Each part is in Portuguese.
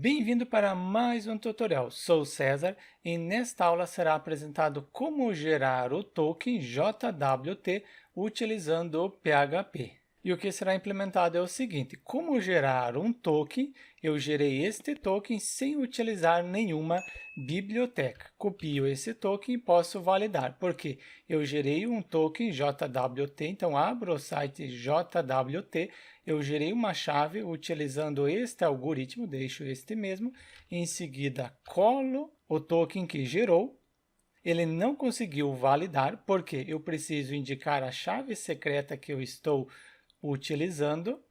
Bem-vindo para mais um tutorial. Sou César e nesta aula será apresentado como gerar o token JWT utilizando o PHP. E o que será implementado é o seguinte: como gerar um token, eu gerei este token sem utilizar nenhuma biblioteca. Copio esse token e posso validar, porque eu gerei um token JWT, então abro o site JWT, eu gerei uma chave utilizando este algoritmo, deixo este mesmo, em seguida colo o token que gerou. Ele não conseguiu validar, porque eu preciso indicar a chave secreta que eu estou utilizando.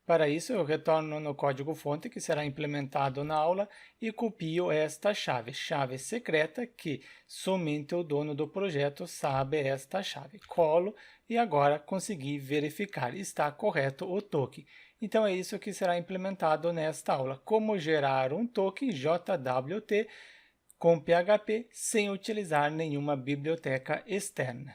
Para isso, eu retorno no código-fonte que será implementado na aula e copio esta chave, chave secreta, que somente o dono do projeto sabe esta chave. Colo e agora consegui verificar, está correto o token. Então é isso que será implementado nesta aula, como gerar um token JWT com PHP sem utilizar nenhuma biblioteca externa.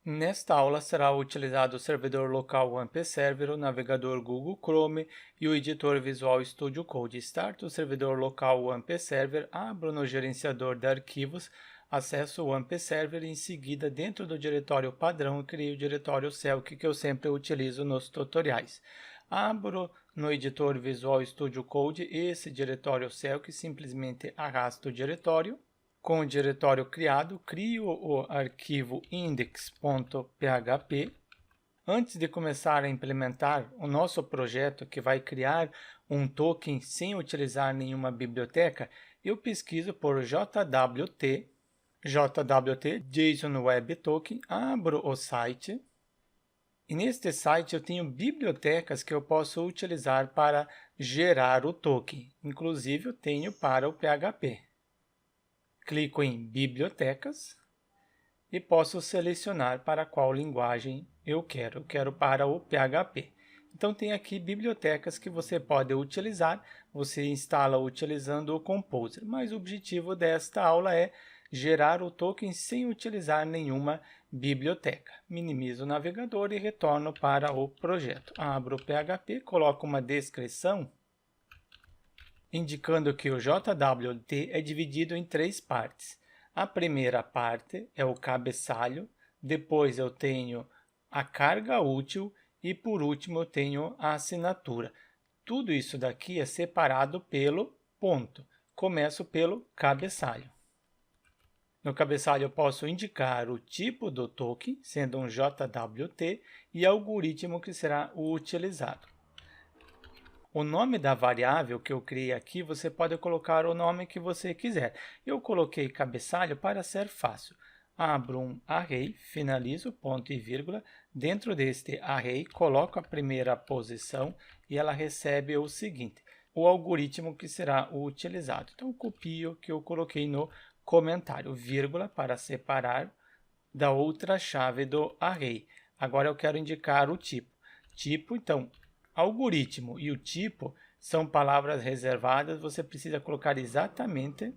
Nesta aula será utilizado o servidor local AMP Server, o navegador Google Chrome e o editor Visual Studio Code. Start o servidor local AMP Server, abro no gerenciador de arquivos, acesso o AMP Server e em seguida dentro do diretório padrão crio o diretório Celk que eu sempre utilizo nos tutoriais. Abro no editor Visual Studio Code esse diretório Celk, simplesmente arrasto o diretório. Com o diretório criado, crio o arquivo index.php. Antes de começar a implementar o nosso projeto, que vai criar um token sem utilizar nenhuma biblioteca, eu pesquiso por JWT JSON Web Token, abro o site. E neste site eu tenho bibliotecas que eu posso utilizar para gerar o token. Inclusive, eu tenho para o PHP. Clico em Bibliotecas e posso selecionar para qual linguagem eu quero. Eu quero para o PHP. Então, tem aqui bibliotecas que você pode utilizar. Você instala utilizando o Composer. Mas o objetivo desta aula é gerar o token sem utilizar nenhuma biblioteca. Minimizo o navegador e retorno para o projeto. Abro o PHP, coloco uma descrição indicando que o JWT é dividido em três partes. A primeira parte é o cabeçalho, depois eu tenho a carga útil e por último eu tenho a assinatura. Tudo isso daqui é separado pelo ponto. Começo pelo cabeçalho. No cabeçalho eu posso indicar o tipo do token, sendo um JWT, e algoritmo que será utilizado. O nome da variável que eu criei aqui, você pode colocar o nome que você quiser. Eu coloquei cabeçalho para ser fácil. Abro um array, finalizo, ponto e vírgula. Dentro deste array, coloco a primeira posição e ela recebe o seguinte, o algoritmo que será utilizado. Então, copio o que eu coloquei no comentário, vírgula, para separar da outra chave do array. Agora eu quero indicar o tipo. Tipo, então, algoritmo e o tipo são palavras reservadas, você precisa colocar exatamente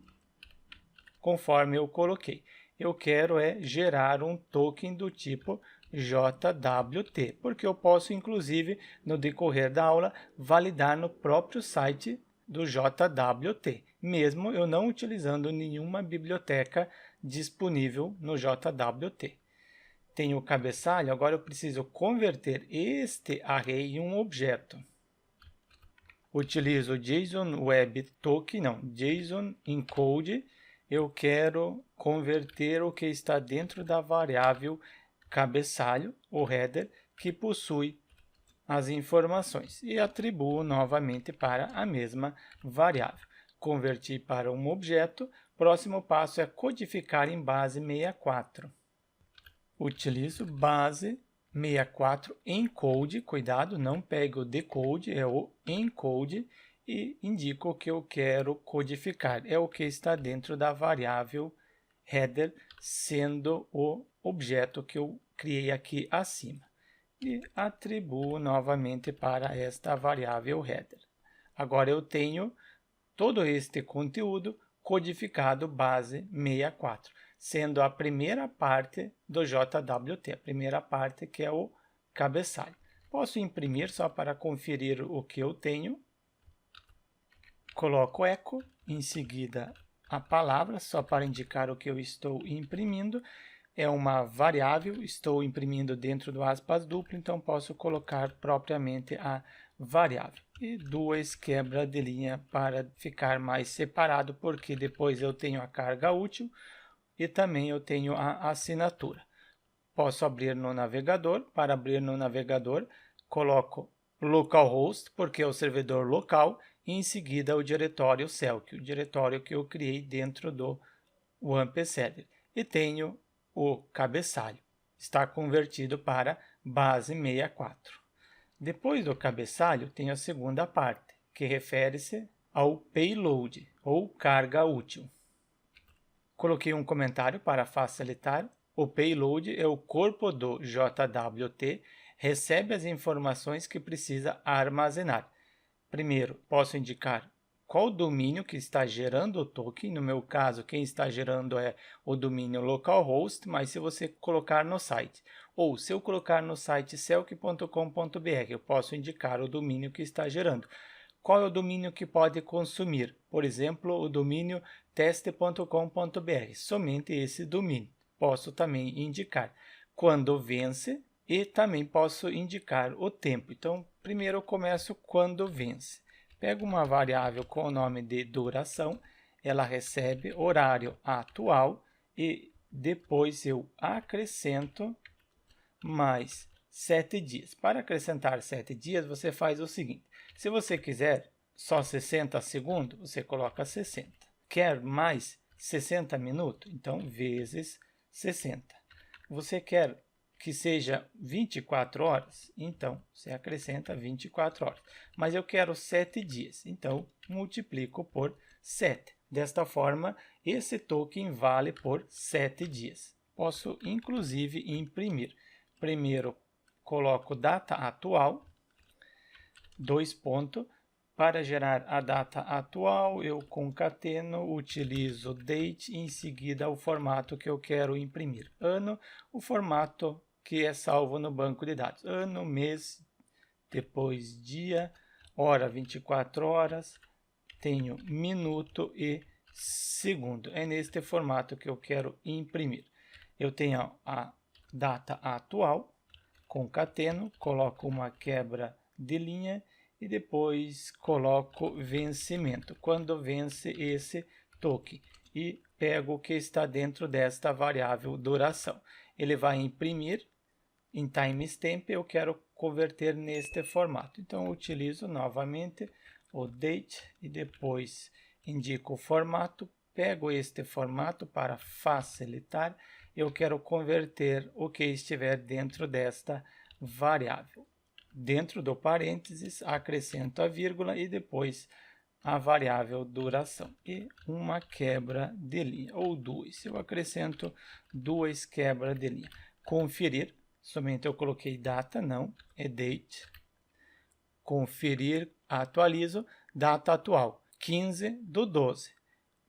conforme eu coloquei. Eu quero gerar um token do tipo JWT, porque eu posso, inclusive, no decorrer da aula, validar no próprio site do JWT, mesmo eu não utilizando nenhuma biblioteca disponível no JWT. Tenho o cabeçalho, agora eu preciso converter este array em um objeto. Utilizo JSON Web Token, JSON Encode. Eu quero converter o que está dentro da variável cabeçalho, o header, que possui as informações. E atribuo novamente para a mesma variável. Converti para um objeto. Próximo passo é codificar em base 64. Utilizo base 64 encode, cuidado, não pegue o decode, é o encode, e indico o que eu quero codificar. É o que está dentro da variável header, sendo o objeto que eu criei aqui acima. E atribuo novamente para esta variável header. Agora eu tenho todo este conteúdo codificado base 64. Sendo a primeira parte do JWT, a primeira parte que é o cabeçalho. Posso imprimir só para conferir o que eu tenho. coloco echo, em seguida a palavra, só para indicar o que eu estou imprimindo. É uma variável, estou imprimindo dentro do aspas duplo, então posso colocar propriamente a variável. E 2 quebra de linha para ficar mais separado, porque depois eu tenho a carga útil e também eu tenho a assinatura. Posso abrir no navegador. Para abrir no navegador, coloco localhost, porque é o servidor local, e em seguida o diretório Selk, o diretório que eu criei dentro do WAMP-Seller. E tenho o cabeçalho. Está convertido para base 64. Depois do cabeçalho, tem a segunda parte, que refere-se ao payload, ou carga útil. Coloquei um comentário para facilitar. O payload é o corpo do JWT, recebe as informações que precisa armazenar. Primeiro, posso indicar qual domínio que está gerando o token. No meu caso, quem está gerando é o domínio localhost, mas se você colocar no site, ou se eu colocar no site selk.com.br, eu posso indicar o domínio que está gerando. Qual é o domínio que pode consumir? Por exemplo, o domínio teste.com.br, somente esse domínio. Posso também indicar quando vence e também posso indicar o tempo. Então, primeiro eu começo quando vence. Pego uma variável com o nome de duração, ela recebe horário atual e depois eu acrescento mais 7 dias. Para acrescentar 7 dias, você faz o seguinte: se você quiser só 60 segundos, você coloca 60. Quer mais 60 minutos? Então, vezes 60. Você quer que seja 24 horas? Então, você acrescenta 24 horas. Mas eu quero 7 dias, então multiplico por 7. Desta forma, esse token vale por 7 dias. Posso, inclusive, imprimir. Primeiro, coloco data atual, 2 pontos. Para gerar a data atual, eu concateno, utilizo date e em seguida o formato que eu quero imprimir. Ano, o formato que é salvo no banco de dados. Ano, mês, depois dia, hora, 24 horas, tenho minuto e segundo. É neste formato que eu quero imprimir. Eu tenho a data atual, concateno, coloco uma quebra de linha e depois coloco vencimento, quando vence esse token, e pego o que está dentro desta variável duração. Ele vai imprimir em timestamp, eu quero converter neste formato. Então, eu utilizo novamente o date e depois indico o formato, pego este formato para facilitar. Eu quero converter o que estiver dentro desta variável. Dentro do parênteses, acrescento a vírgula e depois a variável duração. E uma quebra de linha, ou 2. Eu acrescento 2 quebras de linha. Conferir, somente eu coloquei data, não, é date. Conferir, atualizo, data atual, 15/12.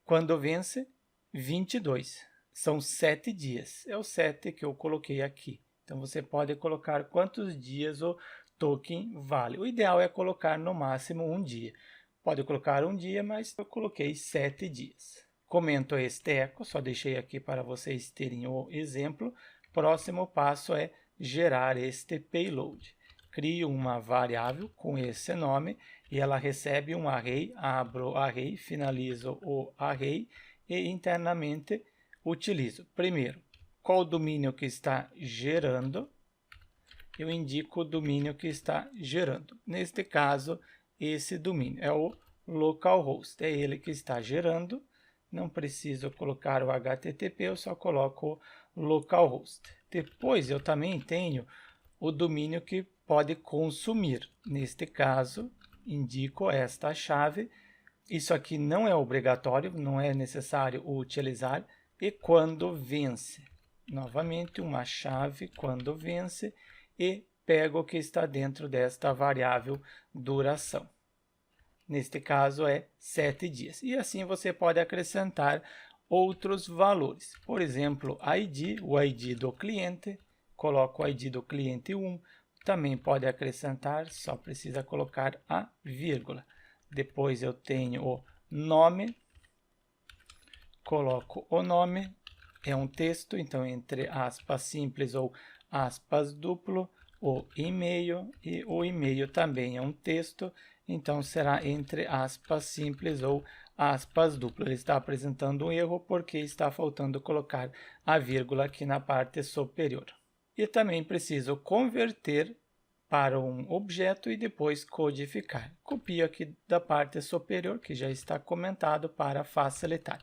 Quando vence, 22. São 7 dias, é o 7 que eu coloquei aqui. Então, você pode colocar quantos dias o token vale. O ideal é colocar no máximo um dia. Pode colocar um dia, mas eu coloquei 7 dias. Comento este eco, só deixei aqui para vocês terem o exemplo. Próximo passo é gerar este payload. Crio uma variável com esse nome e ela recebe um array, abro o array, finalizo o array e internamente utilizo. Primeiro, qual o domínio que está gerando? Eu indico o domínio que está gerando. Neste caso, esse domínio é o localhost. É ele que está gerando. Não preciso colocar o HTTP, eu só coloco o localhost. Depois, eu também tenho o domínio que pode consumir. Neste caso, indico esta chave. Isso aqui não é obrigatório, não é necessário utilizar. E quando vence? Novamente, uma chave quando vence e pego o que está dentro desta variável duração. Neste caso é 7 dias. E assim você pode acrescentar outros valores. Por exemplo, ID, o ID do cliente. Coloco o ID do cliente 1. Também pode acrescentar, só precisa colocar a vírgula. depois eu tenho o nome, coloco o nome, é um texto, então entre aspas simples ou aspas duplo, o e-mail, e o e-mail também é um texto, então será entre aspas simples ou aspas duplo. Ele está apresentando um erro porque está faltando colocar a vírgula aqui na parte superior. E também preciso converter para um objeto e depois codificar. Copio aqui da parte superior, que já está comentado, para facilitar.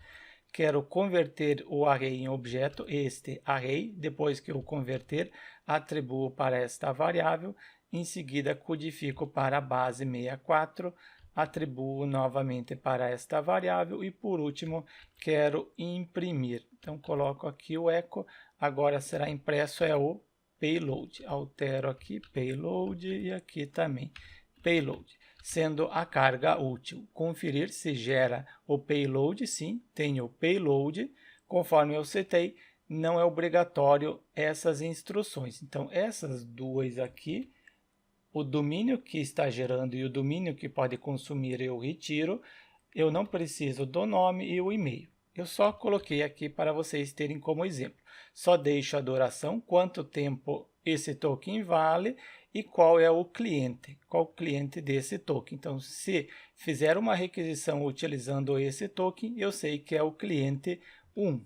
Quero converter o array em objeto, este array. Depois que eu converter, atribuo para esta variável. Em seguida, codifico para a base 64, atribuo novamente para esta variável. E, por último, quero imprimir. Então, coloco aqui o echo. Agora será impresso o payload. Altero aqui payload e aqui também payload, sendo a carga útil. Conferir se gera o payload, sim, tem o payload. Conforme eu citei, não é obrigatório essas instruções. Então, essas duas aqui, o domínio que está gerando e o domínio que pode consumir, eu retiro. Eu não preciso do nome e o e-mail. Eu só coloquei aqui para vocês terem como exemplo. Só deixo a duração, quanto tempo esse token vale e qual é o cliente, qual o cliente desse token. Então, se fizer uma requisição utilizando esse token, eu sei que é o cliente 1.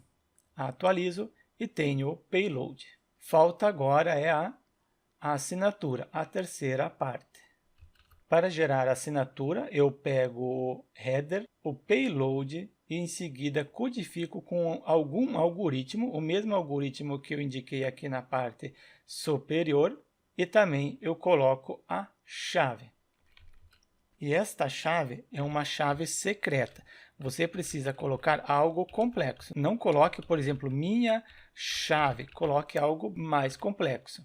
Atualizo e tenho o payload. Falta agora a assinatura, a terceira parte. Para gerar a assinatura, eu pego o header, o payload e em seguida codifico com algum algoritmo, o mesmo algoritmo que eu indiquei aqui na parte superior, e também eu coloco a chave. E esta chave é uma chave secreta. Você precisa colocar algo complexo. Não coloque, por exemplo, minha chave, coloque algo mais complexo.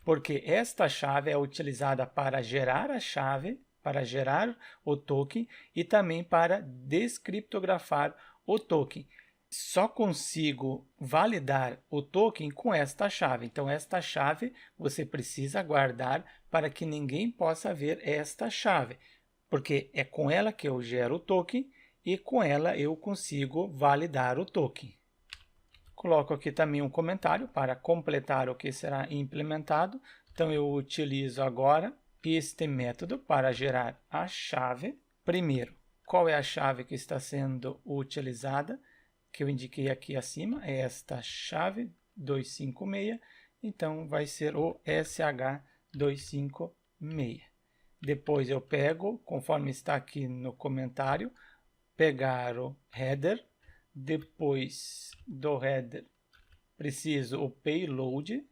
Porque esta chave é utilizada para gerar a chave, para gerar o token e também para descriptografar o token. Só consigo validar o token com esta chave. Então, esta chave você precisa guardar para que ninguém possa ver esta chave, porque é com ela que eu gero o token e com ela eu consigo validar o token. Coloco aqui também um comentário para completar o que será implementado. Então, eu utilizo agora este método para gerar a chave. Primeiro, qual é a chave que está sendo utilizada? Que eu indiquei aqui acima, é esta chave 256. Então, vai ser o SH256. Depois eu pego, conforme está aqui no comentário, pegar o header. Depois do header, preciso o payload,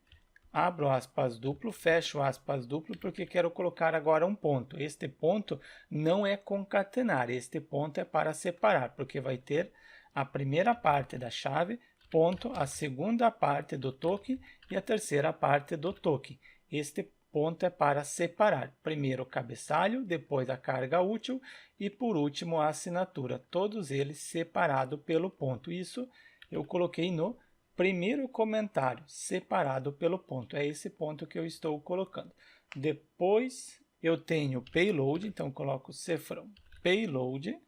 abro aspas duplo, fecho aspas duplo, porque quero colocar agora um ponto. Este ponto não é concatenar, este ponto é para separar, porque vai ter a primeira parte da chave, ponto, a segunda parte do token e a terceira parte do token. Este ponto é para separar. Primeiro o cabeçalho, depois a carga útil e por último a assinatura. Todos eles separados pelo ponto. Isso eu coloquei no primeiro comentário, separado pelo ponto. É esse ponto que eu estou colocando. Depois eu tenho payload, então coloco cifrão payload,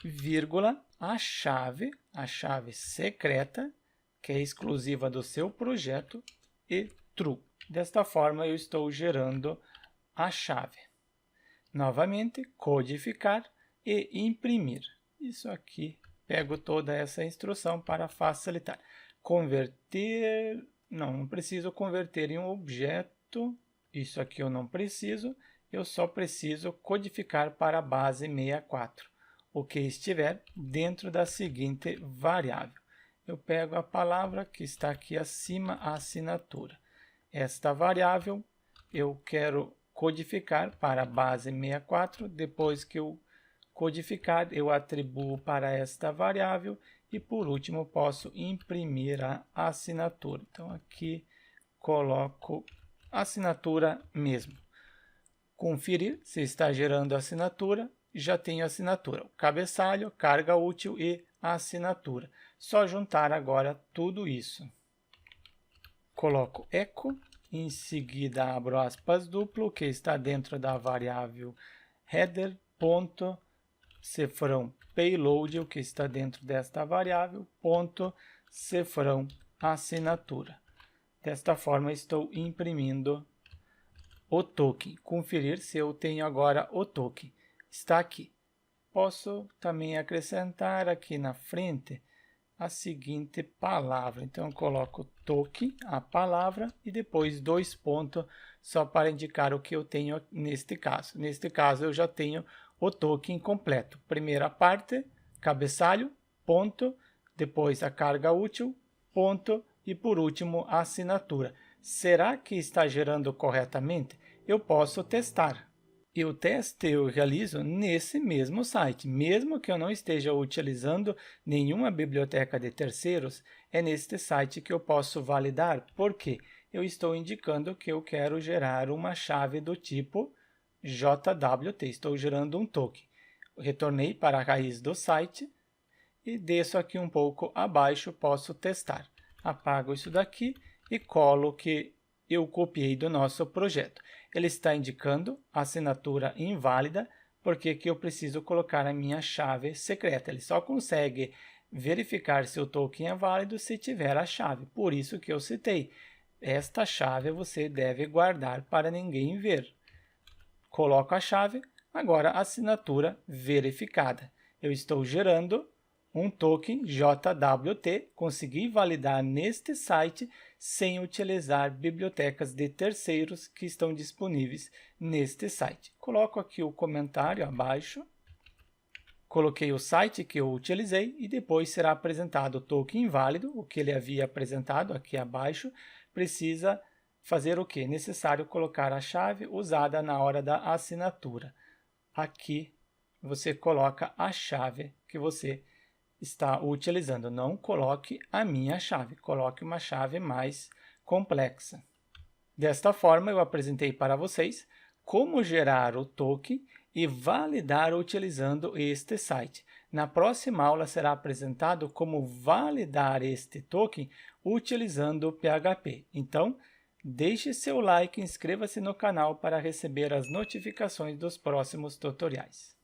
vírgula, a chave secreta, que é exclusiva do seu projeto, e true. Desta forma, eu estou gerando a chave. Novamente, codificar e imprimir. Isso aqui, pego toda essa instrução para facilitar. Converter, não preciso converter em um objeto. Isso aqui eu não preciso. Eu só preciso codificar para a base 64. O que estiver dentro da seguinte variável. Eu pego a palavra que está aqui acima, a assinatura. Esta variável eu quero codificar para a base 64. Depois que eu codificar, eu atribuo para esta variável e, por último, posso imprimir a assinatura. Então, aqui coloco assinatura mesmo. Conferir se está gerando a assinatura. Já tenho a assinatura, o cabeçalho, carga útil e a assinatura. Só juntar agora tudo isso. Coloco echo, em seguida abro aspas duplo, que está dentro da variável header, ponto cifrão payload, o que está dentro desta variável, ponto cifrão assinatura. Desta forma, estou imprimindo o token. Conferir se eu tenho agora o token. Está aqui. Posso também acrescentar aqui na frente a seguinte palavra. Então, eu coloco token, a palavra, e depois 2 pontos, só para indicar o que eu tenho neste caso. Neste caso, eu já tenho o token completo. Primeira parte, cabeçalho, ponto, depois a carga útil, ponto, e por último a assinatura. Será que está gerando corretamente? Eu posso testar. E o teste eu realizo nesse mesmo site. Mesmo que eu não esteja utilizando nenhuma biblioteca de terceiros, é neste site que eu posso validar. Por quê? Eu estou indicando que eu quero gerar uma chave do tipo JWT. Estou gerando um token. Retornei para a raiz do site e desço aqui um pouco abaixo, posso testar. Apago isso daqui e colo o que eu copiei do nosso projeto. Ele está indicando assinatura inválida, porque aqui eu preciso colocar a minha chave secreta. Ele só consegue verificar se o token é válido se tiver a chave. Por isso que eu citei. Esta chave você deve guardar para ninguém ver. Coloco a chave, agora assinatura verificada. Eu estou gerando um token JWT, consegui validar neste site sem utilizar bibliotecas de terceiros que estão disponíveis neste site. Coloco aqui o comentário abaixo, coloquei o site que eu utilizei e depois será apresentado o token inválido, o que ele havia apresentado aqui abaixo, precisa fazer o que? Necessário colocar a chave usada na hora da assinatura. Aqui você coloca a chave que você está utilizando. Não coloque a minha chave, coloque uma chave mais complexa. Desta forma, eu apresentei para vocês como gerar o token e validar utilizando este site. Na próxima aula será apresentado como validar este token utilizando o PHP. Então, deixe seu like e inscreva-se no canal para receber as notificações dos próximos tutoriais.